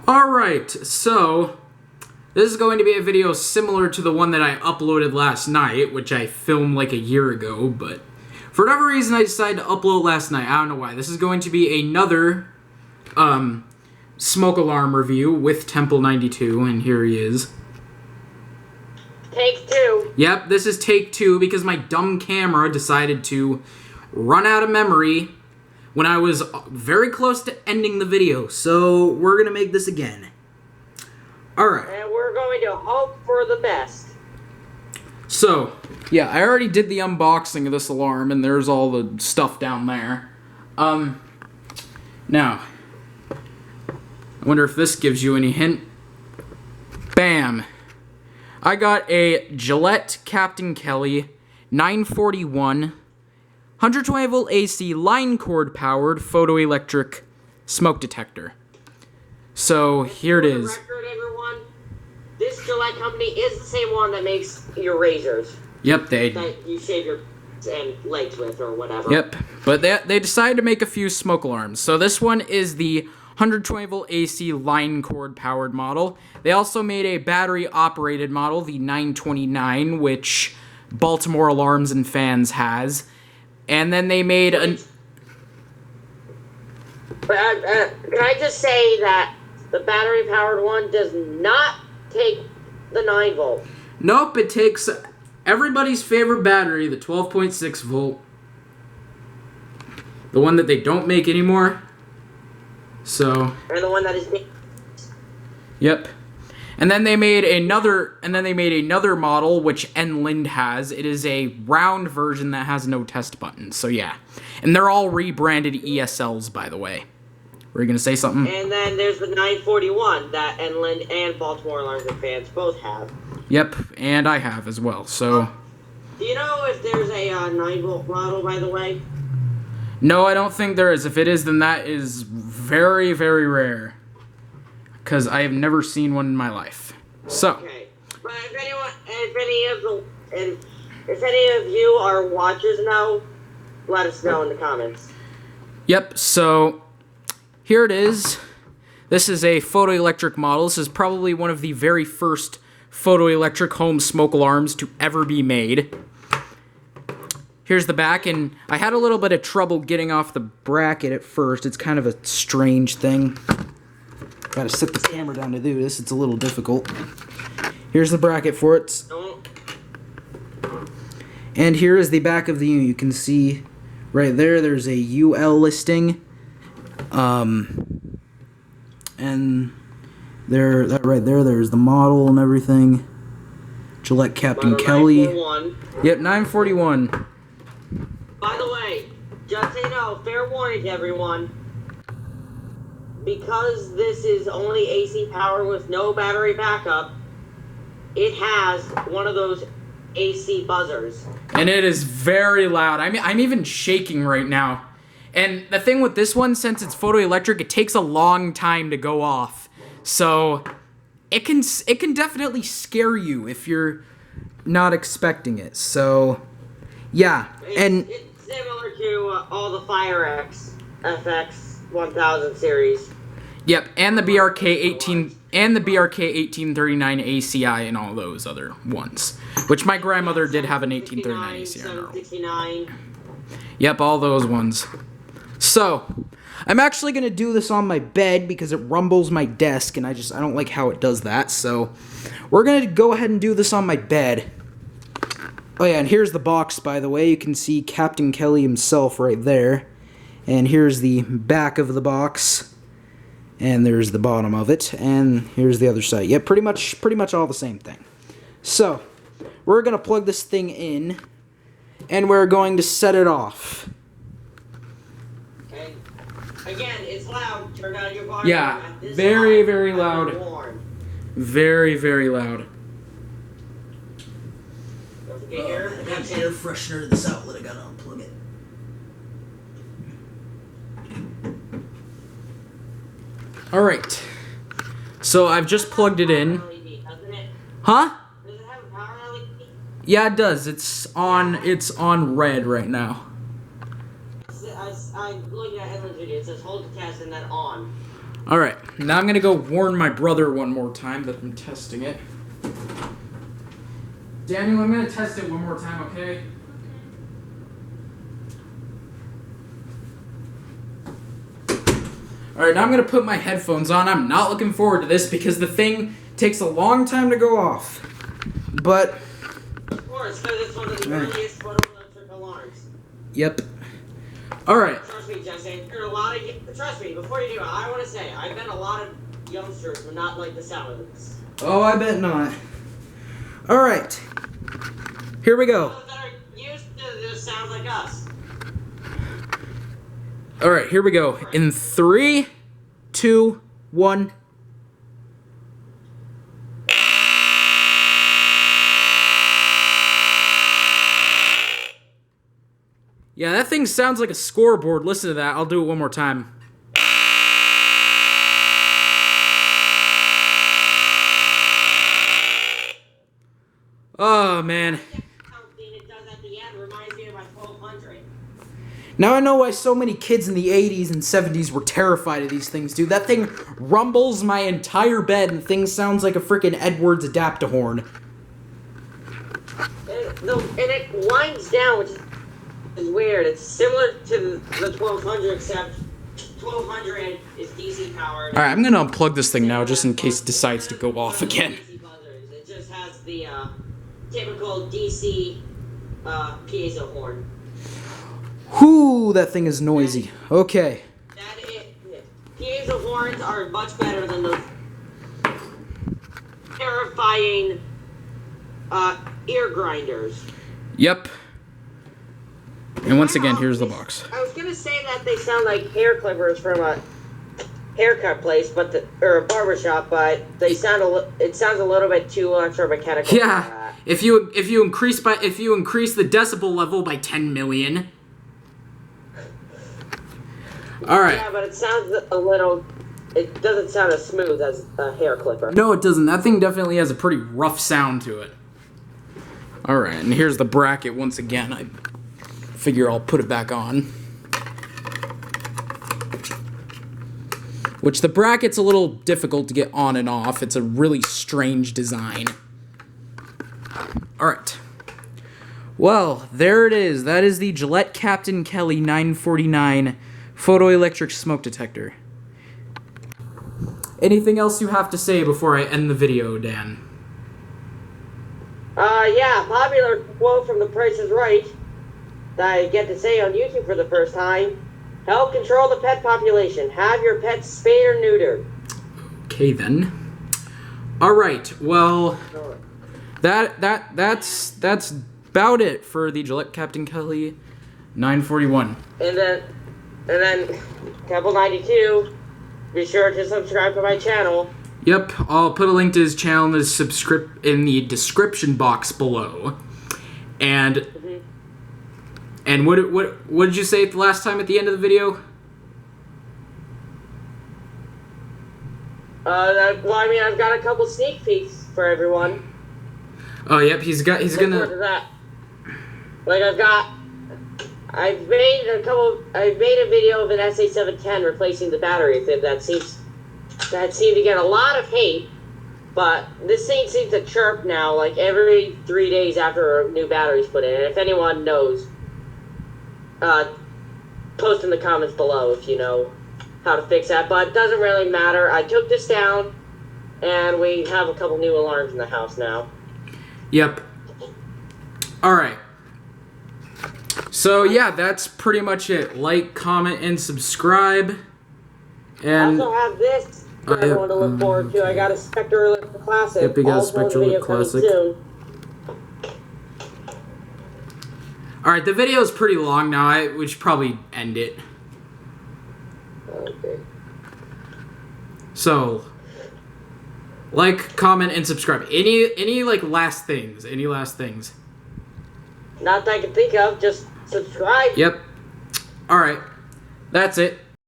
Alright, so this is going to be a video similar to the one that I uploaded last night, which I filmed like a year ago, but for whatever reason I decided to upload last night. I don't know why. This is going to be another smoke alarm review with Temple 92, and here he is. Take two. Yep, this is take two because my dumb camera decided to run out of memory when I was very close to ending the video. So we're going to make this again. Alright. And we're going to hope for the best. So, yeah, I already did the unboxing of this alarm, and there's all the stuff down there. Now, I wonder if this gives you any hint. Bam! I got a Gillette Captain Kelly 941 120 volt AC line cord powered photoelectric smoke detector. So here it is. For the record, everyone, this Gillette company is the same one that makes your razors. Yep, that you shave your and legs with or whatever. Yep, but they decided to make a few smoke alarms. So this one is the 120 volt AC line cord powered model. They also made a battery operated model, the 929, which Baltimore Alarms and Fans has. And then they made a... Can I just say that the battery powered one does not take the 9 volt? Nope, it takes everybody's favorite battery, the 12.6 volt. The one that they don't make anymore. So... And the one that is... Yep. And then they made another model which Enland has. It is a round version that has no test buttons. So yeah. And they're all rebranded ESLs, by the way. Were you going to say something? And then there's the 941 that Enland and Baltimore Alarms and Fans both have. Yep, and I have as well. So do you know if there's a 9 volt model, by the way? No, I don't think there is. If it is, then that is very, very rare. Because I have never seen one in my life. So. Okay. But if any of you are watchers know, let us know in the comments. Yep, so here it is. This is a photoelectric model. This is probably one of the very first photoelectric home smoke alarms to ever be made. Here's the back, and I had a little bit of trouble getting off the bracket at first. It's kind of a strange thing. Gotta set the camera down to do this. It's a little difficult. Here's the bracket for it. And here is the back of the unit. You can see right there, there's a UL listing. And there, that right there, there's the model and everything. Gillette Captain Kelly. 941. Yep, 941. By the way, just so you know, fair warning to everyone. Because this is only AC power with no battery backup, it has one of those AC buzzers. And it is very loud. I mean, I'm even shaking right now. And the thing with this one, since it's photoelectric, it takes a long time to go off. So it can definitely scare you if you're not expecting it. So yeah, and it's similar to all the FireX FX 1000 series. Yep, and the BRK 18 and the BRK 1839 ACI and all those other ones, which my grandmother did have an 1839 ACI. 769. Yep, all those ones. So, I'm actually gonna do this on my bed because it rumbles my desk, and I don't like how it does that. So, we're gonna go ahead and do this on my bed. Oh yeah, and here's the box, by the way. You can see Captain Kelly himself right there, and here's the back of the box. And there's the bottom of it, and here's the other side. Yeah, pretty much all the same thing. So, we're gonna plug this thing in, and we're going to set it off. And again, it's loud. Turn down your volume. Yeah, very, very loud. Very, very loud. Don't forget your air freshener to this outlet. I gotta unplug it. Alright, so I've just plugged it in. Huh? Does it have a power LED? Yeah, it does. It's on red right now. I'm looking at Headland Video. It says hold the test and then on. Alright, now I'm gonna go warn my brother one more time that I'm testing it. Daniel, I'm gonna test it one more time, okay? Alright, now I'm gonna put my headphones on. I'm not looking forward to this because the thing takes a long time to go off. But... Of course, because it's one of the earliest photoelectric alarms. Yep. Alright. Trust me, Jesse, trust me, before you do it, I want to say, I bet a lot of youngsters would not like the sound of this. Oh, I bet not. Alright. Here we go. Those that are used to this sound like us. Alright, here we go. In 3, 2, 1. Yeah, that thing sounds like a scoreboard. Listen to that. I'll do it one more time. Oh, man. It does at the end reminds me of my 1200. Now I know why so many kids in the 80s and 70s were terrified of these things, dude. That thing rumbles my entire bed and the thing sounds like a freaking Edwards Adaptahorn. And it winds down, which is weird. It's similar to the 1200, except 1200 is DC powered. Alright, I'm gonna unplug this thing now just in case it decides to go off again. It just has the typical DC piezo horn. Whoo, that thing is noisy. Okay. Piezo horns are much better than those terrifying ear grinders. Yep. And once again, here's the box. I was gonna say that they sound like hair clippers from a haircut place, or a barbershop, but they sound it sounds a little bit too electromechanical. Yeah. If you increase the decibel level by 10 million. All right. Yeah, but it sounds it doesn't sound as smooth as a hair clipper. No, it doesn't. That thing definitely has a pretty rough sound to it. All right, and here's the bracket once again. I figure I'll put it back on. Which the bracket's a little difficult to get on and off. It's a really strange design. All right. Well, there it is. That is the Gillette Captain Kelly 949 photoelectric smoke detector. Anything else you have to say before I end the video, Dan? Yeah, popular quote from The Price is Right that I get to say on YouTube for the first time. Help control the pet population. Have your pets spayed or neutered. Okay then. All right. Well, that's about it for the Gillette Captain Kelly 941. And then Temple 92. Be sure to subscribe to my channel. Yep, I'll put a link to his channel in the description box below. And and what did you say the last time at the end of the video? Well, I mean, I've a couple sneak peeks for everyone. Oh, yep, he's gonna. That. Like I've made a video of an SA710 replacing the battery fib that seemed to get a lot of hate, but this thing seems to chirp now like every 3 days after a new battery's put in. And if anyone knows, post in the comments below if you know how to fix that. But it doesn't really matter. I took this down, and we have a couple new alarms in the house now. Yep. All right. So yeah, that's pretty much it. Like, comment, and subscribe. And I also have this for everyone to look forward to. I got a Spectre Elliptic Classic. Yep, you got a Spectre Elliptic Classic. Alright, the video is pretty long now. We should probably end it. Okay. So, like, comment, and subscribe. Any like last things? Any last things? Not that I can think of. Just subscribe. Yep. Alright. That's it.